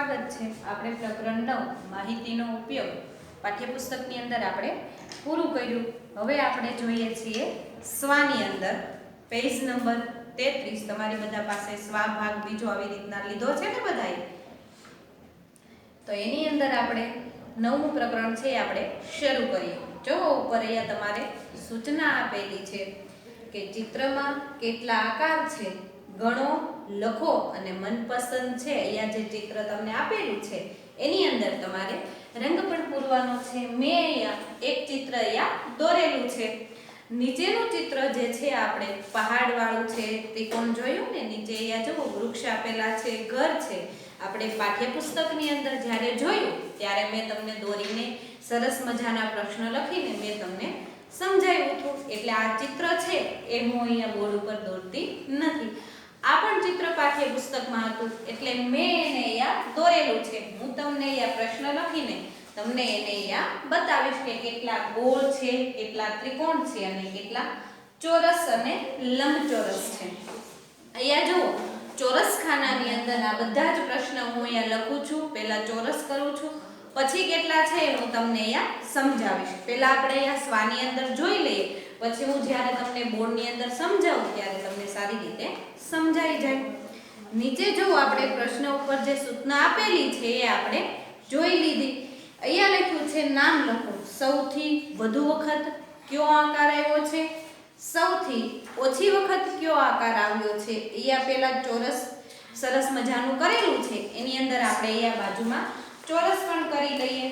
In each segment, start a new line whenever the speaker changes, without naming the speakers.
સ્વાગત છે। આપણે પ્રકરણ 9 માહિતીનો ઉપયોગ પાઠ્યપુસ્તકની અંદર આપણે પૂરું કર્યું। હવે આપણે જોઈએ છીએ સ્વાની અંદર પેજ નંબર 33। તમારી બધા પાસે સ્વા ભાગ બીજો આવી રીતના લીધો છે ને બધાએ, તો એની અંદર આપણે 9મું પ્રકરણ છે આપણે શરૂ કરીએ। જો ઉપર અહીંયા તમારે સૂચના આપેલી છે કે ચિત્રમાં કેટલા આકાર છે ગણો, લખો અને મનપસંદ છે। અહીંયા જે ચિત્ર તમને આપેલું છે એની અંદર તમારે રંગ પણ પૂરવાનો છે। મેં અહીંયા એક ચિત્ર અહીંયા દોરેલું છે। નીચેનું ચિત્ર જે છે આપણે પહાડ વાળું છે, ત્રિકોણ જોયું ને, નીચે અહીંયા જુઓ વૃક્ષ આપેલા છે, ઘર છે। આપણે પાઠ્યપુસ્તકની અંદર જ્યારે જોયું ત્યારે મેં તમને દોરીને સરસ મજાના પ્રશ્ન લખીને મેં તમને સમજાવ્યું હતું। એટલે આ ચિત્ર છે એ હું અહીંયા બોર્ડ ઉપર દોરતી નથી। આ પણ ચિત્ર પાઠ્યપુસ્તકમાં હતું એટલે મેં એને અહીંયા દોરેલું છે। હું તમને અહીંયા પ્રશ્ન લખીને તમને એને અહીંયા બતાવીશ કે કેટલા ગોળ છે, કેટલા ત્રિકોણ છે અને કેટલા ચોરસ અને લંબચોરસ છે। અહીંયા જુઓ ચોરસ ખાનાની અંદર આ બધા જ પ્રશ્ન હું અહીંયા લખું છું। પહેલા ચોરસ કરું છું, પછી કેટલા છે હું તમને અહીંયા સમજાવીશ। પહેલા આપણે અહીંયા સ્વાની અંદર જોઈ લઈએ, પછી હું જ્યારે તમને બોર્ડની અંદર સમજાવું ત્યારે તમને સારી રીતે સમજાઈ જાય। નીચે જો આપણે પ્રશ્ન ઉપર જે સૂચના આપેલી છે એ આપણે જોઈ લીધી। અહીંયા લખ્યું છે નામ લખો। સૌથી વધુ વખત કયો આકાર આવ્યો છે, સૌથી ઓછી વખત કયો આકાર આવ્યો છે। અહીંયા પેલા ચોરસ સરસ મજાનું કરેલું છે, એની અંદર આપણે અહીંયા બાજુમાં ચોરસ પણ કરી લઈએ।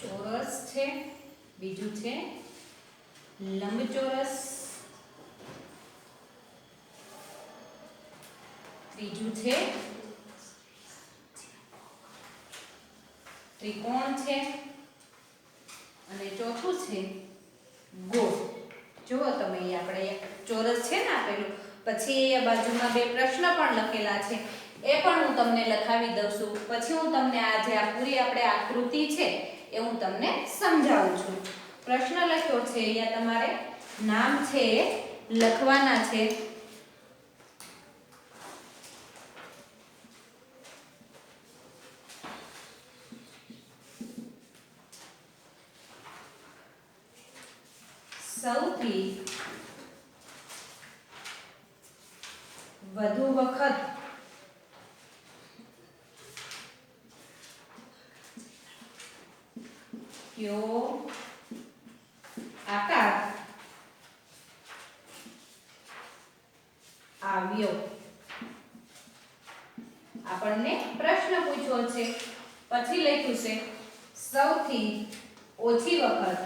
ચોરસ છે, બીજું છે લંબચોરસ, ત્રીજું છે ત્રિકોણ છે અને ચોથું છે ગોળ। જુઓ તમે અહીંયા આપણે ચોરસ છે ને આપેલું, પછી અહીંયા બાજુમાં બે પ્રશ્ન પણ લખેલા છે એ પણ હું તમને લખાવી દઉં છું। પછી હું તમને આ જે આ પૂરી આપણે આકૃતિ છે એ હું તમને સમજાવું છું। પ્રશ્ન લખ્યો છે અહીંયા તમારે નામ છે લખવાના છે। સૌથી વધુ વખત કયો આકાર આવ્યો। આપણને પ્રશ્ન પૂછ્યો છે, પછી લખ્યું છે સૌથી ઓછી વખત,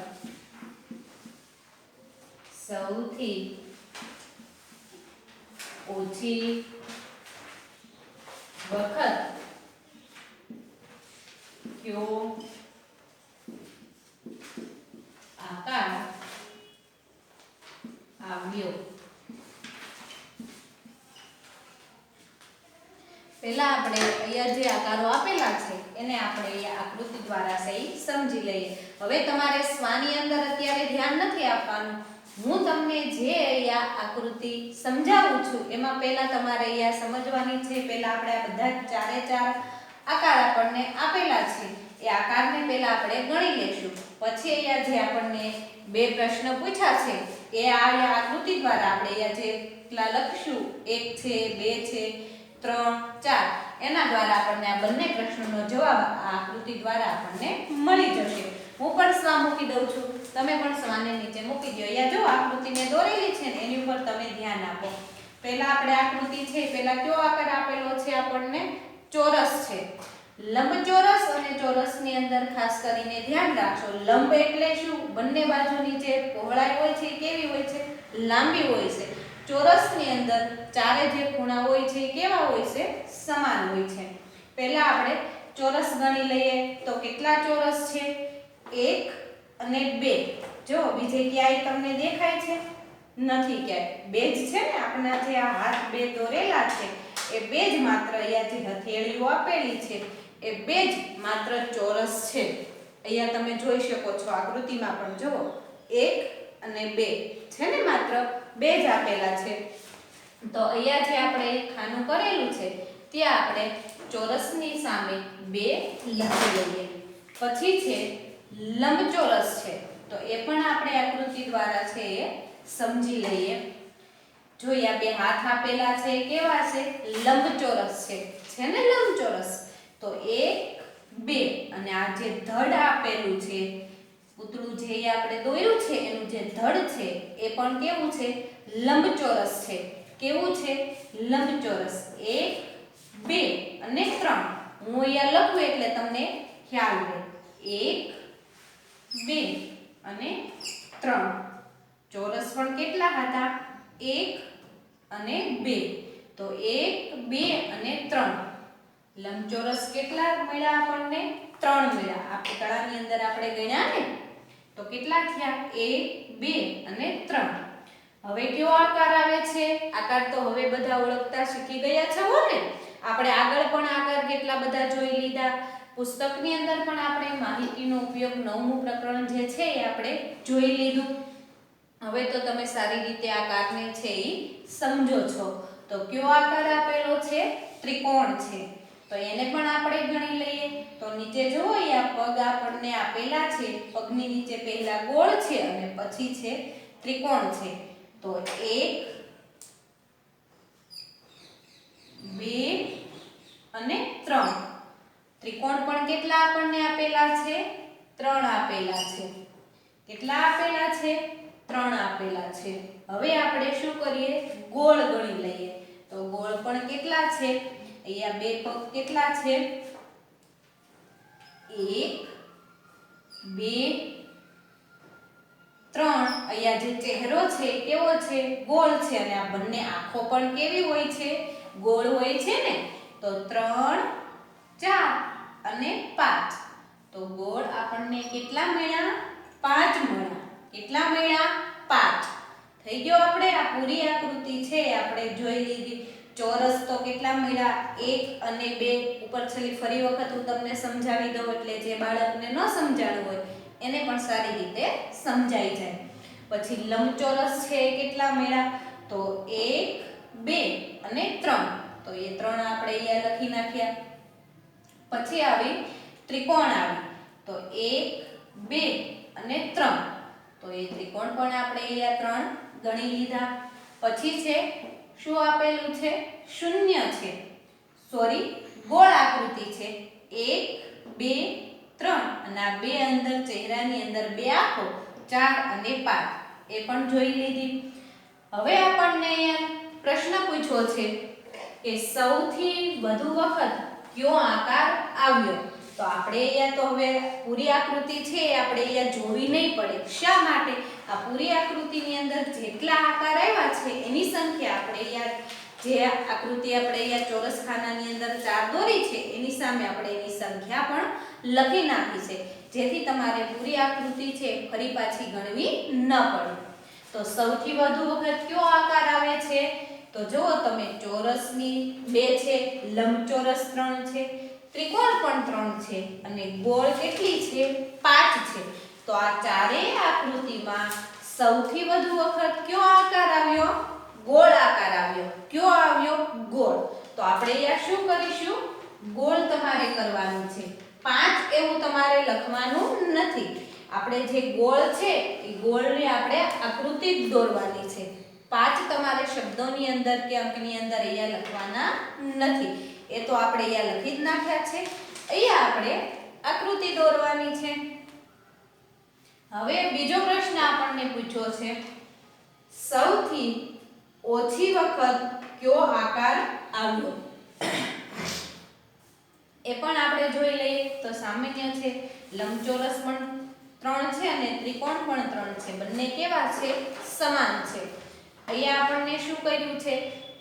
સૌથી ઓછી વખત કયો આકાર આવ્યો। પહેલા આપણે અહીંયા જે આકારો આપેલા છે એને આપણે અહીંયા આકૃતિ દ્વારા સહી સમજી લઈએ। હવે તમારે સ્વાની અંદર અત્યારે ધ્યાન નથી આપવાનું, હું તમને જે અહીંયા આકૃતિ સમજાવું છું એમાં પહેલા તમારે અહીંયા સમજવાની છે। પહેલા આપણે આ બધા ચારે ચાર આકાર આપણને આપેલા છે એ આકારને પહેલા આપણે ગણી લેશું। પછી અહીંયા જે આપણને બે પ્રશ્ન પૂછ્યા છે એ આ આકૃતિ દ્વારા આપણે અહીંયા જેટલા લખશું, 1 છે, 2 છે, 3, 4, એના દ્વારા આપણને આ બંને પ્રશ્નોનો જવાબ આ આકૃતિ દ્વારા આપણને મળી જશે। હું પણ સ્વા મૂકી દઉં છું, તમે પણ સ્વાને નીચે મૂકી દો। અહીંયા જો આકૃતિને દોરેલી છે ને એની ઉપર તમે ધ્યાન આપો। પહેલા આપણે આકૃતિ છે, પહેલા કયો આકાર આપેલો છે આપણને? ચોરસ છે। લંબચોરસ અને ચોરસની અંદર ખાસ કરીને ધ્યાન રાખજો, લંબ એટલે શું? બંને બાજુની જે પહોળાઈ હોય છે કેવી હોય છે? લાંબી હોય છે। ચોરસની અંદર ચારે જે ખૂણા હોય છે કેવા હોય છે? સમાન હોય છે। પહેલા આપણે ચોરસ ગણી લઈએ તો કેટલા ચોરસ છે? 1 અને 2। જો બીજે ક્યાંય તમને દેખાય છે? નથી ક્યાંય. બેજ છે ને આપણા જે આ હાથ બે દોરેલા છે એ બેજ માત્ર અહીંયા જે હથેળીઓ આપેલી છે એ બેજ માત્ર ચોરસ છે. અહીંયા તમે જોઈ શકો છો આકૃતિમાં પણ જુઓ 1 અને 2 છે ને માત્ર બેજ આપેલા છે. તો અહીંયા જે આપણે ખાનું કરેલું છે ત્યાં આપણે ચોરસની સામે 2 લખી લઈએ. પછી છે લંબચોરસ છે તો એ પણ આપણે આકૃતિ દ્વારા છે એ સમજી લઈએ. જોઈએ આ બે હાથ આપેલા છે કેવા છે? લંબચોરસ છે ને લંબચોરસ. તો 1 2 અને આ જે ધડ આપેલું છે પૂતળું જે આપણે દોર્યું છે એનું જે ધડ છે એ પણ કેવું છે? લંબચોરસ છે. કેવું છે? લંબચોરસ. 1 2 અને 3. હું અહીંયા લખું એટલે તમને ખ્યાલ રહે. 1 2 અને 3. ચોરસ પણ કેટલા હતા? 1 અને 2. તો 1 2 અને 3. લંબચોરસ કેટલા મળ્યા આપણને? 3 મળ્યા. આ પૂતળાની અંદર આપણે ગણ્યા ને તો કેટલા થયા? 1 2 અને 3. હવે કયો આકાર આવે છે? આકાર તો હવે બધા ઓળખતા શીખી ગયા છો ને. આપણે આગળ પણ આકાર કેટલા બધા જોઈ લીધા. પુસ્તકની અંદર પણ આપણે માહિતીનો ઉપયોગ 9મું પ્રકરણ જે છે એ આપણે જોઈ લીધું. હવે તો તમે સારી રીતે આકારને છે એ સમજો છો. તો કયો આકાર આપેલો છે? ત્રિકોણ છે. તો એને પણ આપણે ગણી લઈએ. તો નીચે જુઓ અહીંયા પગ આપણને આપેલા છે. પગની નીચે પહેલા ગોળ છે અને પછી છે ત્રિકોણ છે. તો 1 2 અને 3. ત્રિકોણ પણ કેટલા આપણને આપેલા છે? 3 આપેલા છે. કેટલા આપેલા છે? 3 આપેલા છે. હવે આપણે શું કરીએ? ગોળ ગણી લઈએ. તો ગોળ પણ કેટલા છે? અહીંયા બે પગ કેટલા છે? 1 2 3. અહીંયા જે ચહેરો છે કેવો છે? ગોળ છે. અને આ બંને આંખો પણ કેવી હોય છે? ગોળ હોય છે ને. તો 3 4 અને 5. તો ગોળ આપણને કેટલા મળ્યા? 5 મળ્યા. કેટલા મળ્યા? 5. થઈ ગયો. આપણે આ પૂરી આકૃતિ છે આપણે જોઈ લીધી. ચોરસ તો કેટલા મળ્યા? 1 અને 2. ઉપર છેલ્લી ફરી વખત હું તમને સમજાવી દઉં એટલે જે બાળકને ન સમજાણું હોય એને પણ સારી રીતે સમજાઈ જાય. પછી લંબચોરસ છે કેટલા મળ્યા? તો 1 2 અને 3. તો એ 3 આપણે અહીંયા લખી નાખ્યા. પછી આવી ત્રિકોણ આવી. તો 1 2 અને 3. તો એ ત્રિકોણ પણ આપણે અહીંયા 3 ગણી લીધા. પછી છે શું આપેલું છે? શૂન્ય છે. સોરી, ગોળ આકૃતિ છે. 1 2 3 અને આ બે અંદર ચહેરાની અંદર બે આંખો 4 અને 5. એ પણ જોઈ લીધી. હવે આપણને અહીંયા પ્રશ્ન પૂછ્યો છે કે સૌથી વધુ વખત કયો આકાર આવ્યો? તો આપણે અહીંયા તો હવે પૂરી આકૃતિ છે આપણે અહીંયા જોવી નહીં પડે. શા માટે? આ પૂરી આકૃતિની અંદર જેટલા આકાર આવ્યા છે એની સંખ્યા આપણે અહીંયા જે આકૃતિ આપણે અહીંયા ચોરસ ખાનાની અંદર 4 દોરી છે એની સામે આપણે એની સંખ્યા પણ લખી નાખી છે, જેથી તમારે પૂરી આકૃતિ છે ફરી પાછી ગણવી ન પડે. તો સૌથી વધુ વખત કયો આકાર આવે છે? તો જુઓ તમે, ચોરસની 2 છે, લંબચોરસ 3 છે, ત્રિકોણ પણ 3 છે અને ગોળ કેટલી છે? 5 છે. તો આ ચારેય આકૃતિમાં સૌથી વધુ વખત કયો આકાર આવ્યો? ગોળ આકાર આવ્યો. કયો આવ્યો? ગોળ. તો આપણે અહીંયા શું કરીશું? ગોળ તમારે કરવાનું છે. 5 એવું તમારે લખવાનું નથી. આપણે જે ગોળ છે એ ગોળને આપણે આકૃતિ જ દોરવાની છે. 5 તમારે શબ્દોની અંદર કે અંકની અંદર અહીંયા લખવાના નથી. એ તો આપણે અહીંયા લખી જ નાખ્યા છે. અહીંયા આપણે આકૃતિ દોરવાની છે. હવે બીજો પ્રશ્ન આપણને પૂછ્યો છે, સૌથી ઓછી વખત કયો આકાર આવ્યો? એ પણ આપણે જોઈ લઈએ. તો સામાન્ય છે, લંબચોરસ પણ 3 છે અને ત્રિકોણ પણ 3 છે. બંને કેવા છે? સમાન છે. અહીંયા આપણને શું કર્યું છે?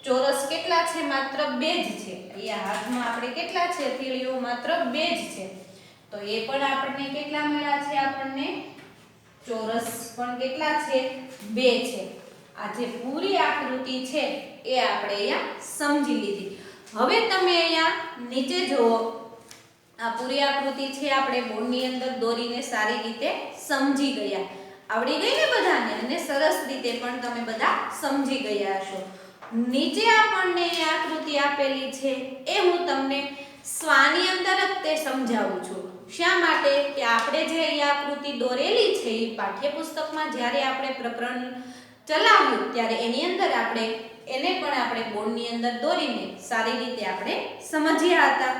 ચોરસ કેટલા છે? માત્ર 2 જ છે. અહીંયા હાથમાં આપણે કેટલા છે? હથેળીઓ માત્ર 2 જ છે. તો એ પણ આપણને કેટલા મળ્યા છે? આપણને ચોરસ પણ કેટલા છે? 2 છે. આ જે પૂરી આકૃતિ છે એ આપણે અહીંયા સમજી લીધી. હવે તમે અહીંયા નીચે જુઓ, આ પૂરી આકૃતિ છે આપણે બોર્ડની અંદર દોરીને સારી રીતે સમજી ગયા. આવડી ગઈ ને બધાને? અને સરસ રીતે પણ તમે બધા સમજી ગયા હશો. નીચે આપણને આકૃતિ આપેલી છે એ હું તમને સ્વાની અંદર જ તે સમજાવું છું. શા માટે? કે આપણે જે અહીંયા આકૃતિ દોરેલી છે એ પાઠ્યપુસ્તકમાં જ્યારે આપણે પ્રકરણ ચલાવ્યું ત્યારે એની અંદર આપણે એને પણ આપણે બોર્ડની અંદર દોરીને સારી રીતે આપણે સમજ્યા હતા.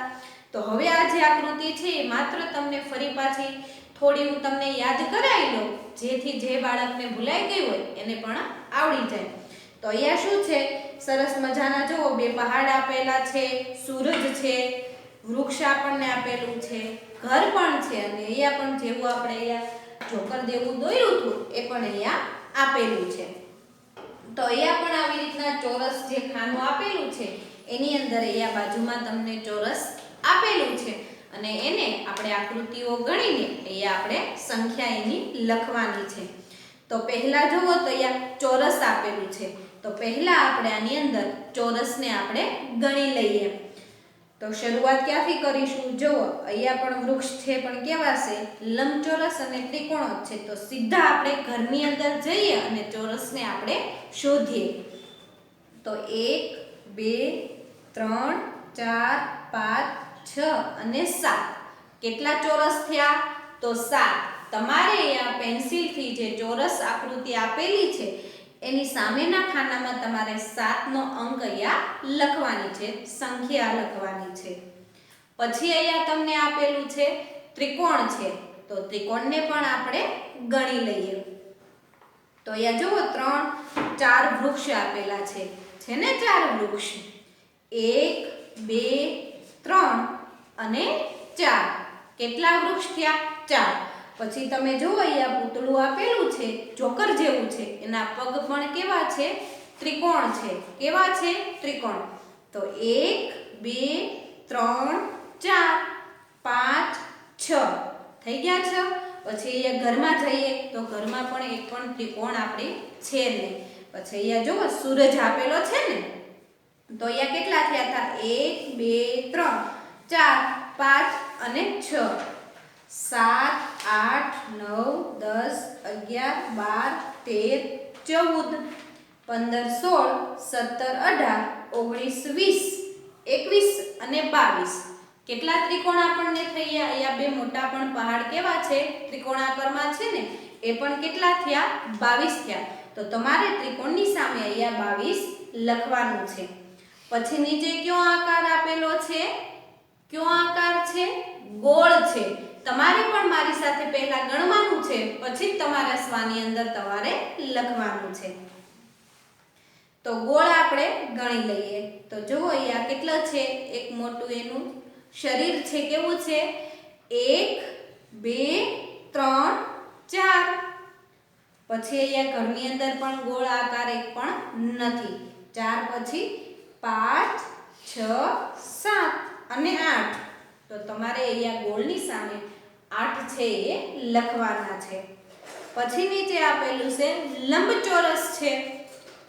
તો હવે આ જે આકૃતિ છે એ માત્ર તમને ફરી પાછી થોડી હું તમને યાદ કરાવી લઉં, જેથી જે બાળકને ભૂલાઈ ગઈ હોય એને પણ આવડી જાય. તો અહીંયા શું છે? સરસ મજાના જુઓ, બે પહાડ આપેલા છે, સૂરજ છે, વૃક્ષ આપણને આપેલું છે, ઘર પણ છે, અને અહીંયા પણ જેવું આપણે અહીંયા જોકર જેવું દોર્યું હતું એ પણ અહીંયા આપેલું છે. તો અહીંયા પણ આવી રીતના ચોરસ જે ખાનું આપેલું છે એની અંદર અહીંયા બાજુમાં તમને ચોરસ આપેલું છે, અને એને આપણે આકૃતિઓ ગણીને અહીંયા આપણે સંખ્યા એની લખવાની છે. તો પહેલા જુઓ તો અહીંયા ચોરસ આપેલું છે, તો પહેલા આપણે આની અંદર ચોરસને આપણે ગણી લઈએ. તો શરૂઆત ક્યાંથી કરીશું? જુઓ, અહીંયા પણ વૃક્ષ છે, પણ કેવા છે? લંબચોરસ અને ત્રિકોણ છે. તો સીધા આપણે ઘરની અંદર જઈએ અને ચોરસને આપણે શોધીએ. તો 1 2 3 4 5 6 અને 7. કેટલા ચોરસ થયા? તો 7. તમારે અહીંયા પેન્સિલથી જે ચોરસ આકૃતિ આપેલી છે એની સામેના ખાનામાં તમારે 7 નો અંક અહીંયા લખવાની છે, સંખ્યા લખવાની છે. પછી અહીંયા તમને આપેલું છે ત્રિકોણ છે, તો ત્રિકોણને પણ આપણે ગણી લઈએ. તો અહીંયા જુઓ 3 4 વૃક્ષ આપેલા છે ને? 4 વૃક્ષ, 1 2 3 અને 4. કેટલા વૃક્ષ થયા? 4. પછી તમે જુઓ અહીંયા પૂતળું આપેલું છે, જોકર જેવું છે, એના પગ પણ કેવા છે? ત્રિકોણ છે. કેવા છે? ત્રિકોણ. તો 1 2 3 4 5 6 થઈ ગયા છે. પછી અહીંયા ઘરમાં જઈએ તો ઘરમાં પણ એક પણ ત્રિકોણ આપણે છે નહીં. પછી અહીંયા જુઓ સૂરજ આપેલો છે ને, તો અહીંયા કેટલા થયા હતા? 1 2 3 4 5 અને 6, 7 8 9 10 11 12 13 14 15 16 17 18 19 20 21 અને 22. કેટલા ત્રિકોણ આપણને થયા? અહીંયા બે મોટા પણ પહાડ કેવા છે? ત્રિકોણાકારમાં છે ને, એ પણ કેટલા થયા? 22 થયા. તો તમારે ત્રિકોણની સામે અહીંયા 22 લખવાનું છે. પછી નીચે કયો આકાર આપેલો છે? કયો આકાર છે? ગોળ છે. તમારે પણ મારી સાથે પહેલા ગણવાનું છે, પછી તમારા સ્વાની અંદર તમારે લખવાનું છે. તો ગોળ આપણે ગણી લઈએ. તો જુઓ અહીંયા કેટલા છે? એક મોટું એનું શરીર છે. કેવું છે? 1 2 3 4. પછી અહીંયા ઘરની અંદર પણ ગોળ આકાર એક પણ નથી. 4 પછી 5 6 7 અને 8. તો તમારે અહીંયા ગોળની સામે 8 છે એ લખવાના છે. પછી નીચે આપેલું છે લંબચોરસ છે,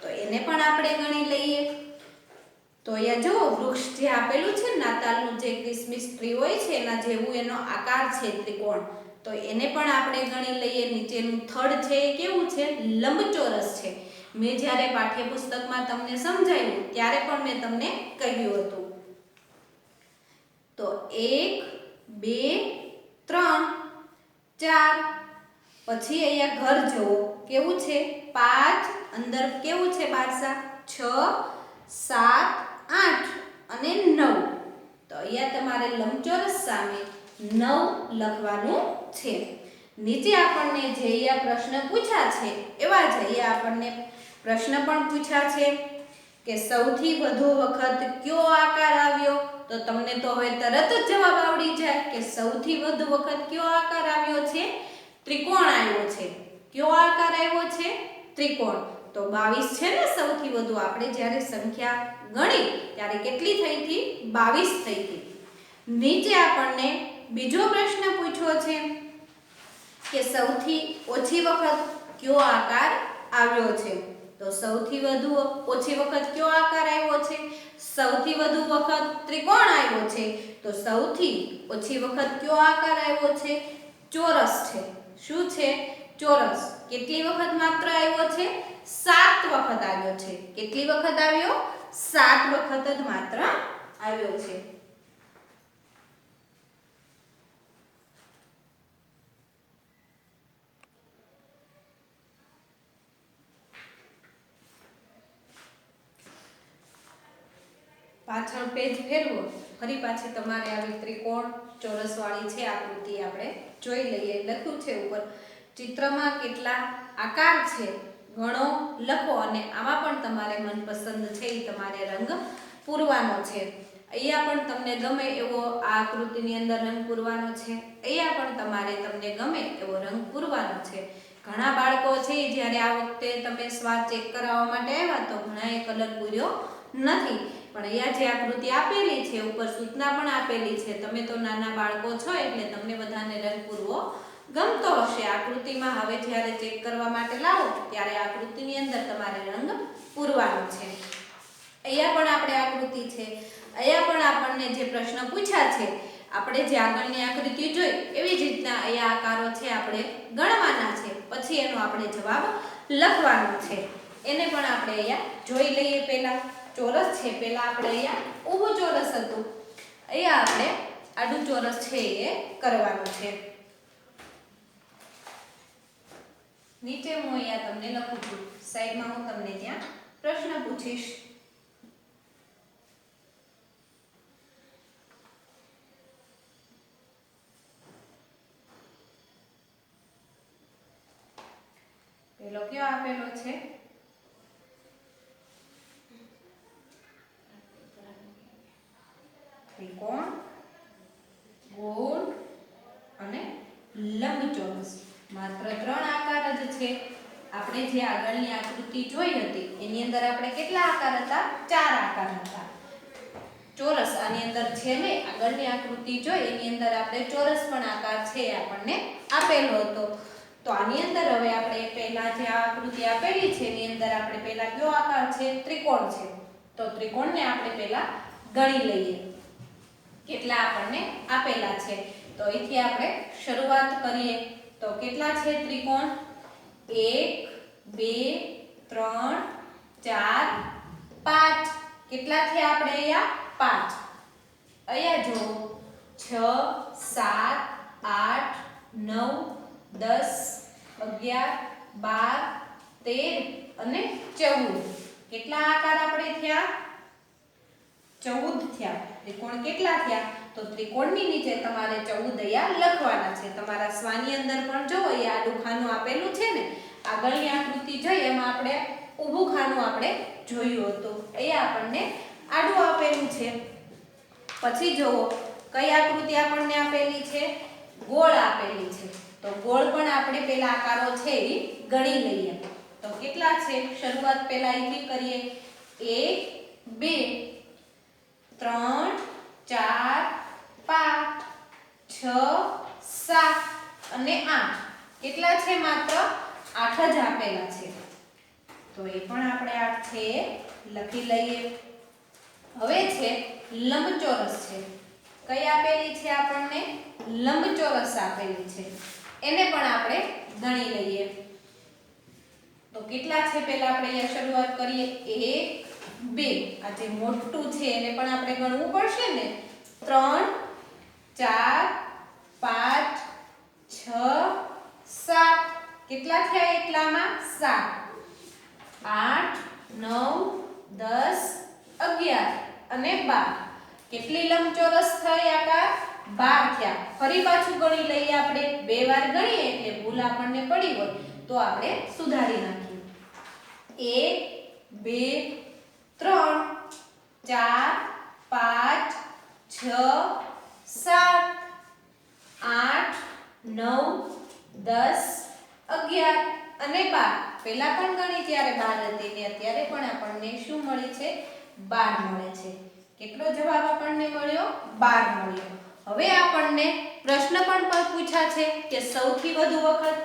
તો એને પણ આપણે ગણી લઈએ. તો અહીંયા જુઓ વૃક્ષ જે આપેલું છે, નાતાલનું જે ક્રિસમસ ટ્રી હોય છે એના જેવું એનો આકાર છે ત્રિકોણ, તો એને પણ આપણે ગણી લઈએ. નીચેનું થડ છે એ કેવું છે? લંબચોરસ છે. મેં જ્યારે પાઠ્યપુસ્તકમાં તમને સમજાવ્યું ત્યારે પણ મેં તમને કહ્યું હતું. તો 1 2 3 4. પછી અહીંયા ઘર જુઓ કેવું છે? 5 અંદર કેવું છે? બારસા 6 7 8 અને 9. તો અહીંયા તમારે લંબચોરસ સામે 9 લખવાનું છે. નીચે આપણને જે અહીંયા પ્રશ્ન પૂછ્યા છે એવા જ અહીંયા આપણને પ્રશ્ન પણ પૂછ્યા છે કે સૌથી વધુ વખત કયો આકાર આવ્યો? તો તમને તો હવે તરત જ જવાબ આવડી જાય કે સૌથી વધુ વખત કયો આકાર આવ્યો છે? ત્રિકોણ આવ્યો છે. કયો આકાર આવ્યો છે? ત્રિકોણ. તો 22 છે ને સૌથી વધુ. આપણે જ્યારે સંખ્યા ગણી ત્યારે કેટલી થઈ હતી? 22 થઈ હતી. નીચે આપણને બીજો પ્રશ્ન પૂછ્યો છે કે સૌથી ઓછી વખત કયો આકાર આવ્યો છે? તો સૌથી વધુ ઓછી વખત કયો આકાર આવ્યો છે? સૌથી વધુ વખત ત્રિકોણ આવ્યો છે. તો સૌથી ઓછી વખત કયો આકાર આવ્યો છે? ચોરસ છે. શું છે? ચોરસ. કેટલી વખત માત્ર આવ્યો છે? 7 વખત આવ્યો છે. કેટલી વખત આવ્યો? 7 વખત જ માત્ર આવ્યો છે. પાછળ પેજ ફેરવો, ફરી પાછી તમારે આવી ત્રિકોણ ચોરસ વાળી છે આકૃતિ આપણે જોઈ લઈએ. લખ્યું છે ઉપર ચિત્રમાં કેટલા આકાર છે ગણો, લખો અને આમાં પણ તમારે મનપસંદ છે એ તમારે રંગ પૂરવાનો છે. અહીંયા પણ તમને ગમે એવો આ આકૃતિની અંદર રંગ પૂરવાનો છે. અહીંયા પણ તમારે તમને ગમે એવો રંગ પૂરવાનો છે. ઘણા બાળકો છે જ્યારે આ વખતે તમે સ્વાદ ચેક કરાવવા માટે આવ્યા તો ઘણાએ કલર પૂર્યો નથી, પણ અહીંયા જે આકૃતિ આપેલી છે ઉપર સૂચના પણ આપેલી છે. તમે તો નાના બાળકો છો એટલે તમને બધાને રંગ પૂરવો ગમતો હશે. આકૃતિમાં હવે જ્યારે ચેક કરવા માટે લાવો ત્યારે આકૃતિની અંદર તમારે રંગ પૂરવાનો છે. અહીંયા પણ આપણે આકૃતિ છે. અહીંયા પણ આપણને જે પ્રશ્ન પૂછ્યા છે આપણે જે આગળની આકૃતિ જોઈ એવી જ રીતના અહીંયા આકારો છે આપણે ગણવાના છે. પછી એનો આપણે જવાબ લખવાનો છે. એને પણ આપણે અહીંયા જોઈ લઈએ. પહેલા ચોરસ છે. પહેલા આપણે અહીંયા ઊભું ચોરસ હતું, અહીંયા આપણે આડું ચોરસ છે એ કરવાનું છે. નીચે હું અહીંયા તમને લખું છું, સાઈડમાં હું તમને ત્યાં પ્રશ્ન પૂછીશ. પેલો કયો આપેલો છે? ત્રિકોણ, ગોળ અને લંબચોરસ. માત્ર 3 આકાર જ છે. આપણે જે આગળની આકૃતિ જોઈ હતી એની અંદર આપણે કેટલા આકાર હતા? 4 આકાર હતા. ચોરસ આની અંદર છે ને, આગળની આકૃતિ જોઈ એની અંદર આપણે ચોરસ પણ આકાર છે આપણને આપેલો હતો. તો આની અંદર હવે આપણે પહેલા જે આકૃતિ આપેલી છે એની અંદર આપણે પહેલા કયો આકાર છે? ત્રિકોણ છે. તો ત્રિકોણને આપણે પહેલા ગણી લઈએ કેટલા આપણને આપેલા છે. તો અહીંથી આપણે શરૂઆત કરીએ. તો કેટલા છે ત્રિકોણ? 1 2 3 4 5. કેટલા થયા આપણે અહીંયા? 5. અહીંયા જો 6 7 8 9 10 11 12 13 અને 14. કેટલા આકાર આપણે થયા? 14 થયા. ત્રિકોણ કેટલા થયા? તો ત્રિકોણની નીચે તમારે 14 અહીંયા લખવાના છે. તમારા સ્વાની અંદર પણ જો અહીંયા આડું ખાનું આપેલું છે ને, આગળની આકૃતિ જોઈ એમાં આપણે ઊભું ખાનું આપણે જોયું હતું. અહીંયા આપણને આડું આપેલું છે. પછી જુઓ કઈ આકૃતિ આપણને આપેલી છે? ગોળ આપેલી છે. તો ગોળ પણ આપણે પેલા આકારો છે એ ગણી લઈએ. તો કેટલા છે? શરૂઆત પહેલા અહીંથી કરીએ. 1 2 3 4 5 6 7 અને 8. કેટલા છે? માત્ર 8 જ આપેલા છે. તો એ પણ આપણે 8 છે લખી લઈએ. હવે છે લંબચોરસ છે. કઈ આપેલી છે આપણને? લંબચોરસ આપેલી છે. એને પણ આપણે ગણી લઈએ. તો કેટલા છે? પહેલા આપણે અહીંયા શરૂઆત કરીએ. 1 2. આ જે મોટું છે એને પણ આપણે ગણવું પડશે ને. 3 4 5 6 7. કેટલા થયા એટલામાં? 7 8 9 10 11 અને 12. કેટલી લંબચોરસ થઈ આકાર? 12 થયા. ફરી પાછું ગણી લઈએ આપણે. 2 વાર ગણીએ એટલે ભૂલ આપણને પડી હોય તો આપણે સુધારી નાખીએ. 1 2 3 4 5 6 7 8 9 10 11 અને 12. પહેલા પણ ગણી ત્યારે 12 હતી ને અત્યારે પણ આપણને શું મળી છે? 12 મળે છે. કેટલો જવાબ આપણને મળ્યો? 12 મળ્યો. હવે આપણને પ્રશ્ન પણ પૂછ્યા છે કે સૌથી વધુ વખત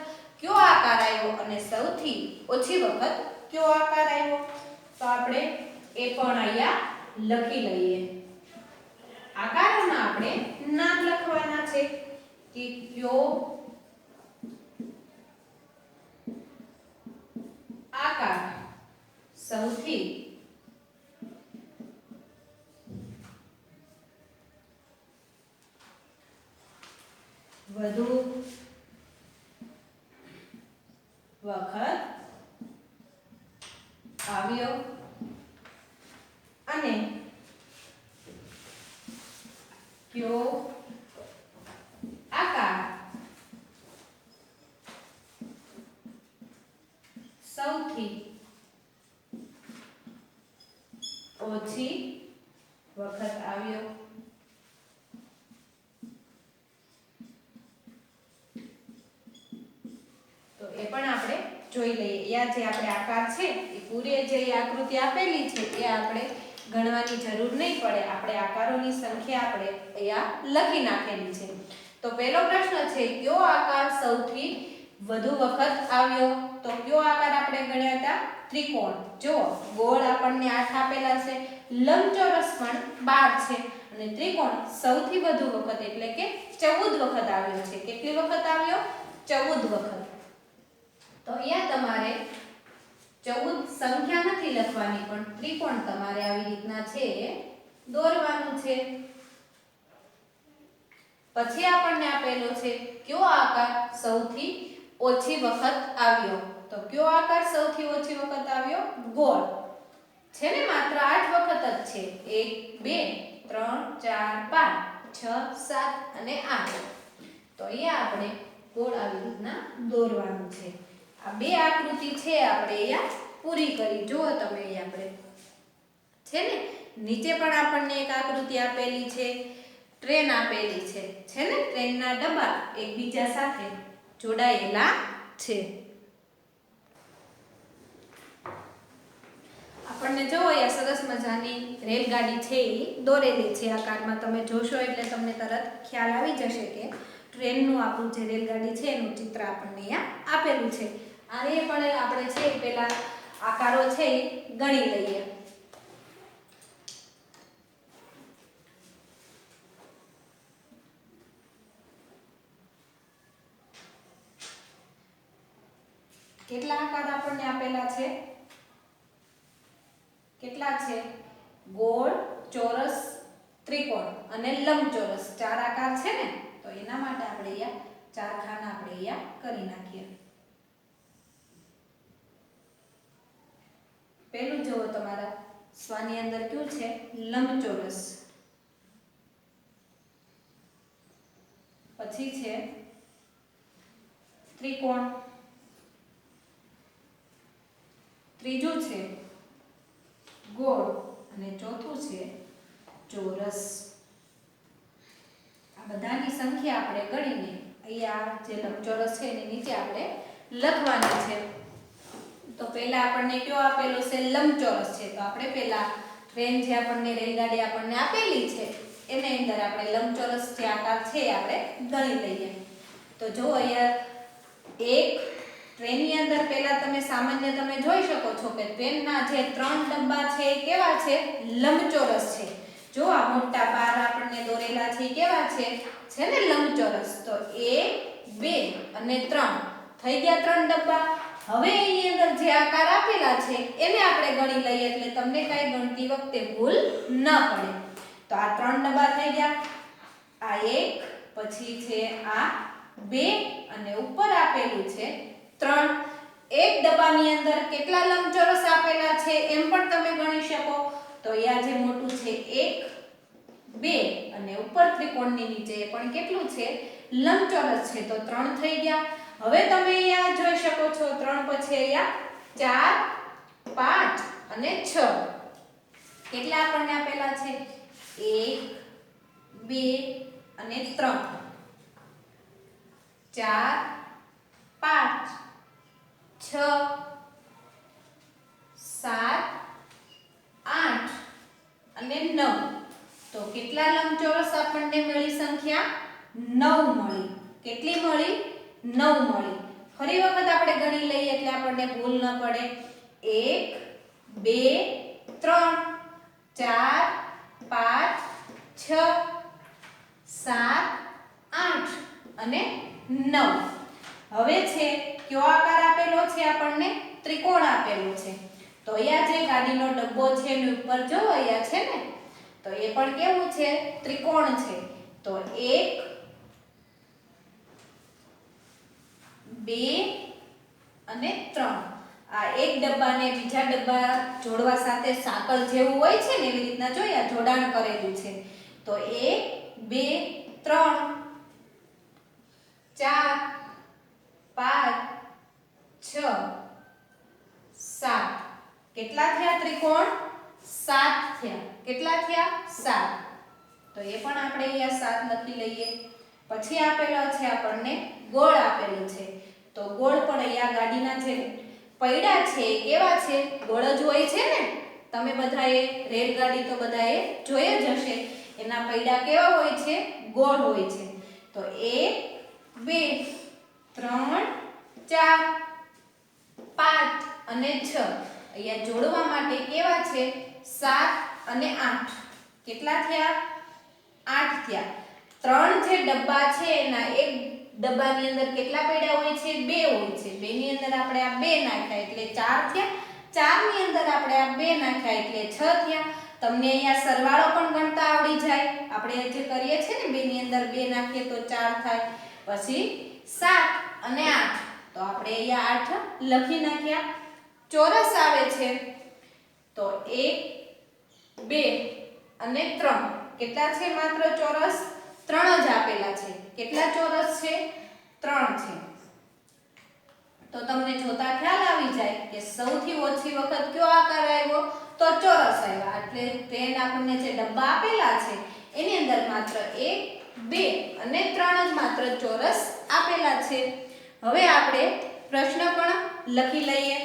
કયો આકાર આવ્યો અને સૌથી ઓછી વખત કયો આકાર આવ્યો. તો આપણે એ પણ અહીંયા લખી લઈએ. આકારોમાં આપણે નામ લખવાના છે કે કયો આકાર સૌથી વધુ વખત આવ્યો અને કયો આકાર સૌથી ઓછી વખત આવ્યો. તો એ પણ આપણે જોઈ લઈએ. આ જે આપણે આકાર છે એ પૂરી જે આકૃતિ આપેલી છે એ આપણે ગણવાની જરૂર નહીં પડે. આપણે આકારોની સંખ્યા આપણે અહીંયા લખી નાખેલી છે. તો પહેલો પ્રશ્ન છે કયો આકાર સૌથી વધુ વખત આવ્યો. તો કયો આકાર આપણે ગણ્યા હતા? ત્રિકોણ. જો ગોળ આપણને 8 આપેલા છે, લંબચોરસ પણ 12 છે અને ત્રિકોણ સૌથી વધુ વખત એટલે કે 14 વખત આવ્યો છે. કેટલી વખત આવ્યો? 14 વખત. તો અહીંયા તમારે 14 સંખ્યા નથી લખવાની પણ ત્રિકોણ તમારે આવી રીતના છે દોરવાનું છે. પછી આપણને આપેલો છે કયો આકાર સૌથી ઓછી વખત આવ્યો. તો કયો આકાર સૌથી ઓછી વખત આવ્યો? ગોળ. છે ને માત્ર 8 વખત જ છે. 1 2 3 4 5 6 7 અને 8. તો અહીંયા આપણે ગોળ આવી રીતના દોરવાનું છે. આ બે આકૃતિ છે આપણે અહીંયા પૂરી કરી. જુઓ તમે અહીંયા આપણે છે ને નીચે પણ આપણને એક આકૃતિ આપેલી છે, ટ્રેન આપેલી છે ને ટ્રેનના ડબ્બા એકબીજા સાથે જોડાયેલા છે. આપણને જો અહીંયા સરસ મજાની રેલગાડી છે એ દોરેલી છે આકારમાં. તમે જોશો એટલે તમને તરત ખ્યાલ આવી જશે કે ટ્રેનનું આપણું જે રેલગાડી છે એનું ચિત્ર આપણને અહીંયા આપેલું છે. આને પણ આપણે છે પેલા આકારો છે એ ગણી લઈએ. કેટલા આકાર આપણને આપેલા છે? કેટલા છે? ગોળ, ચોરસ, ત્રિકોણ અને લંબચોરસ 4 આકાર છે ને. તો એના માટે આપણે અહીંયા 4 ખાના આપણે અહીંયા કરી નાખીએ. પહેલું જુઓ તમારા સ્વાની અંદર કયું છે? લંબચોરસ. પછી છે ત્રિકોણ. ત્રીજું છે ગોળ અને ચોથું છે ચોરસ. આ બધાની સંખ્યા આપણે ગણીને અહીંયા જે લંબચોરસ છે એની નીચે આપણે લખવાની છે. તો પહેલા આપણને કયો આપેલો છે? લંબચોરસ છે. તો આપણે પહેલા ટ્રેન જે આપણને રેલગાડી આપણને આપેલી છે એની અંદર આપણે લંબચોરસ જે આકાર છે આપણે ગણી લઈએ. તો જો અહીંયા એક ટ્રેનની અંદર પહેલા તમે સામાન્ય તમે જોઈ શકો છો કે ટ્રેનના જે 3 ડબ્બા છે એ કેવા છે? લંબચોરસ છે. જો આ મોટા બાર આપણને દોરેલા છે કેવા છે? છે ને લંબચોરસ. તો 1 2 અને 3 થઈ ગયા 3 ડબ્બા. હવે એની અંદર જે આકાર આપેલા છે એને આપણે ગણી લઈએ એટલે તમને કાંઈ ગણતી વખતે ભૂલ ન પડે. તો આ 3 ડબ્બા થઈ ગયા. આ 1 પછી છે આ 2 અને ઉપર આપેલું છે 3. એક ડબ્બાની અંદર કેટલા લંબચોરસ આપેલા છે એમ પણ તમે ગણી શકો. તો અહીંયા જે મોટું છે 1 2 અને ઉપર ત્રિકોણની નીચે પણ કેટલું છે? લંબચોરસ છે. તો 3 થઈ ગયા. હવે તમે અહીંયા જોઈ શકો છો 3 પછી અહીંયા 4 5 અને 6. કેટલા આપણને આપેલા છે? 1 2 અને 3. 4 5 6 7 8 અને 9. તો કેટલા લંબચોરસ આપણને મળી સંખ્યા? 9 મળી. કેટલી મળી? 9 મળી. ફરી વખત આપણે ગણી લઈએ એટલે આપણને ભૂલ ન પડે. 1 2 3 4 5 6 7 8 અને 9. હવે છે કયો આકાર આપેલો છે આપણને? ત્રિકોણ આપેલો છે. તો અહીંયા જે ગાડીનો ડબ્બો છે એની ઉપર જો અહીંયા છે ને, તો એ પણ કેવું છે? ત્રિકોણ છે. તો 1 2 અને 3. આ એક ડબ્બાને બીજા ડબ્બા જોડવા સાથે સાંકળ જેવું હોય છે ને, એવી રીતના જોયા જોડાણ કરેલું છે. તો 1 2 3 4 5 6 7. કેટલા થયા ત્રિકોણ? 7 થયા. કેટલા થયા? 7. તો એ પણ આપણે અહીંયા 7 લખી લઈએ. પછી આપેલો છે આપણને ગોળ આપેલો છે. તો ગોળ પણ અહીંયા ગાડીના જે પૈડા છે એ કેવા છે? ગોળ જ હોય છે ને. તમે બધાએ રેલગાડી તો બધાએ જોઈ જ હશે. એના પૈડા કેવા હોય છે? ગોળ હોય છે. તો 1 2 3 4 5 અને 6. અહીંયા જોડવા માટે કેવા છે? 7 અને 8. કેટલા થયા? 8 થયા. 3 જે ડબ્બા છે એના એક ડબ્બાની અંદર કેટલા પૈડા હોય છે? 2 હોય છે. 2 ની અંદર આપણે આ 2 નાખ્યા એટલે 4 થયા. 4 ની અંદર આપણે આ 2 નાખ્યા એટલે 6 થયા. તમને અહીંયા સરવાળો પણ ગણતા આવડી જાય. આપણે જે કરીએ છીએ ને 2 ની અંદર 2 નાખીએ તો 4 થાય. પછી 7 અને 8. તો આપણે અહીંયા 8 લખી નાખ્યા. ચોરસ આવે છે તો 1 2 અને 3. કેટલા છે? માત્ર ચોરસ 3 જ આપેલા છે. કેટલા ચોરસ છે? 3 છે. તો તમને જોતા ખ્યાલ આવી જાય કે સૌથી ઓછી વખત કયો આકાર આવ્યો? તો ચોરસ આવ્યા. એટલે ટ્રેન આપણને જે ડબ્બા આપેલા છે એની અંદર માત્ર 1 2 અને 3 જ માત્ર ચોરસ આપેલા છે. હવે આપણે પ્રશ્ન પણ લખી લઈએ.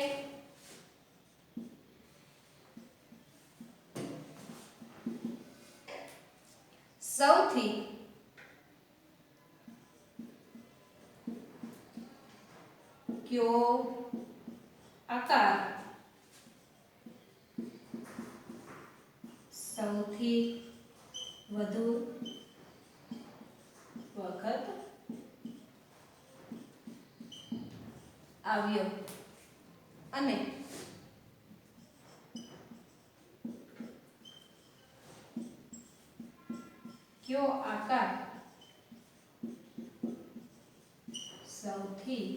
સૌથી કયો આકાર સૌથી વધુ વખત આવ્યો અને કયો આકાર સૌથી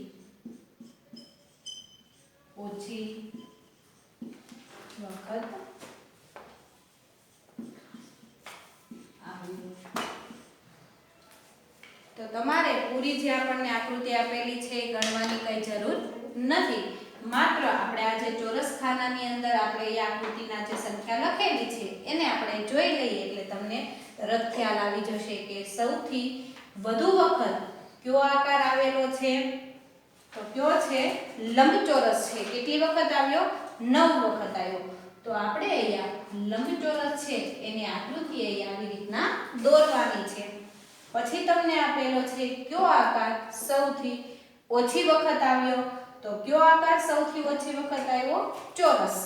ઓછી વખત આવ્યો? તો તમારે પૂરી જે આપણને આકૃતિ આપેલી છે એ ગણવાની કઈ જરૂર નથી. માત્ર આપણે આ જે ચોરસ ખાનાની અંદર આપણે એ આકૃતિના જે સંખ્યા લખેલી છે એને આપણે જોઈ લઈએ એટલે તમને તરત ખ્યાલ આવી જશે કે સૌથી વધુ વખત કયો આકાર આવેલો છે? તો કયો છે? લંબચોરસ છે. કેટલી વખત આવ્યો? 9 વખત આવ્યો. તો આપણે અહીંયા લંબચોરસ છે એની આકૃતિ અહીંયા આવી રીતના દોરવાની છે. પછી તમને આપેલો છે કયો આકાર સૌથી ઓછી વખત આવ્યો? તો કયો આકાર સૌથી ઓછી વખત આવ્યો? ચોરસ.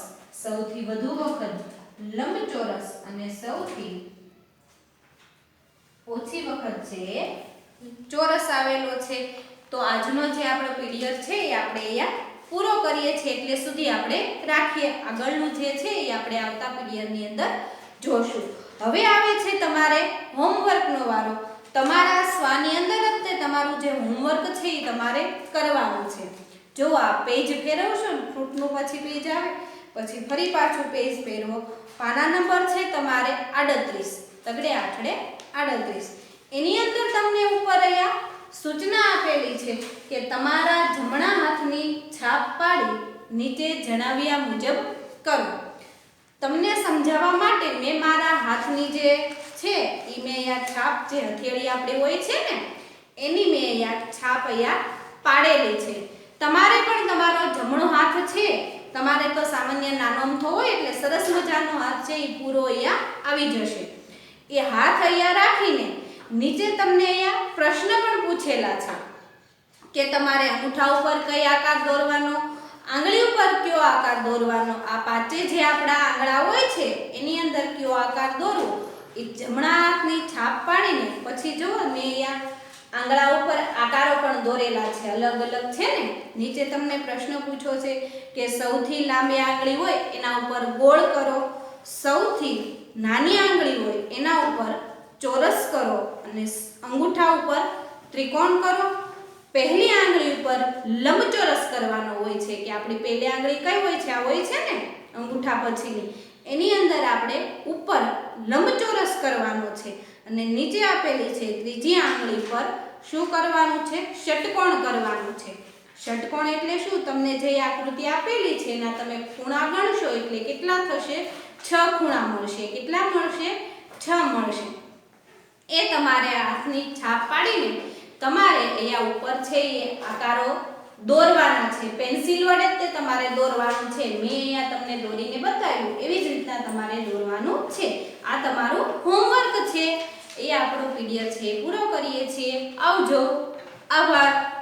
સૌથી વધુ વખત લંબચોરસ અને સૌથી ઓછી વખત છે ચોરસ આવેલો છે. તો આજનો જે આપણો પીડીએફ છે એ આપણે અહીંયા પૂરો કરીએ છીએ. એટલે સુધી આપણે રાખીએ. આગળનું જે છે એ આપણે આવતા પીડીએફની અંદર જોશું. હવે આવે છે તમારે હોમવર્કનો વારો. તમારા સ્વાની અંદર જ તે તમારું જે હોમવર્ક છે એ તમારે કરવાનું છે. જો આ પેજ ફેરવશો ને, ફ્રૂટનું પછી પેજ આવે, પછી ફરી પાછું પેજ ફેરવો. પાના નંબર છે તમારે 38, તગડે આઠડે 38. એની અંદર તમને ઉપર અહીંયા સૂચના આપેલી છે કે તમારા જમણા હાથની છાપ પાડી નીચે જણાવ્યા મુજબ કરો. તમને સમજાવવા માટે મેં મારા હાથની જે છે એ મેં અહીંયા છાપ, જે હથેળી આપણી હોય છે ને એની મેં અહીંયા છાપ અહીંયા પાડેલી છે. તમારે પણ તમારો જમણો હાથ છે, તમારે તો સામાન્ય નાનો અમથો હોય એટલે સરસ મજાનો હાથ છે એ પૂરો અહીંયા આવી જશે. એ હાથ અહીંયા રાખીને નીચે તમને અહીંયા પ્રશ્ન પણ પૂછેલા છે. કે તમારે અંગૂઠા ઉપર કઈ આકાર દોરવાનો, આંગળી ઉપર કયો આકાર દોરવાનો, આ પાંચે જે આપણા આંગળા હોય છે એની અંદર કયો આકાર દોરવો, એ જમણા હાથની છાપ પાડીને પછી જુઓ મેં અહીંયા આંગળા ઉપર આકારો પણ દોરેલા છે, અલગ અલગ છે ને. નીચે તમને પ્રશ્ન પૂછ્યો છે કે સૌથી લાંબી આંગળી હોય એના ઉપર ગોળ કરો, સૌથી નાની આંગળી હોય એના ઉપર ચોરસ કરો અને અંગૂઠા ઉપર ત્રિકોણ કરો. પહેલી આંગળી ઉપર લંબચોરસ કરવાનો હોય છે કે આપણી પહેલી આંગળી કઈ હોય છે, આ હોય છે ને અંગૂઠા પછીની, એની અંદર આપણે ઉપર લંબચોરસ કરવાનો છે અને નીચે આપેલી છે ત્રીજી આંગળી પર શું કરવાનું છે, ષટકોણ કરવાનું છે. ષટકોણ એટલે શું, તમને જે આકૃતિ આપેલી છે એના તમે ખૂણા ગણશો એટલે કેટલા થશે, 6 ખૂણા મળશે. કેટલા મળશે, 6 મળશે. એ તમારે હાથની છાપ પાડીને તમારે અહીંયા ઉપર છે એ આકારો દોરવાના છે. પેન્સિલ વડે જ તે તમારે દોરવાનું છે. મેં અહીંયા તમને દોરીને બતાવ્યું એવી જ રીતના તમારે દોરવાનું છે. આ તમારું હોમવર્ક છે. એ આપણો પીડીએફ છે પૂરો કરીએ છીએ. આવજો. આભાર.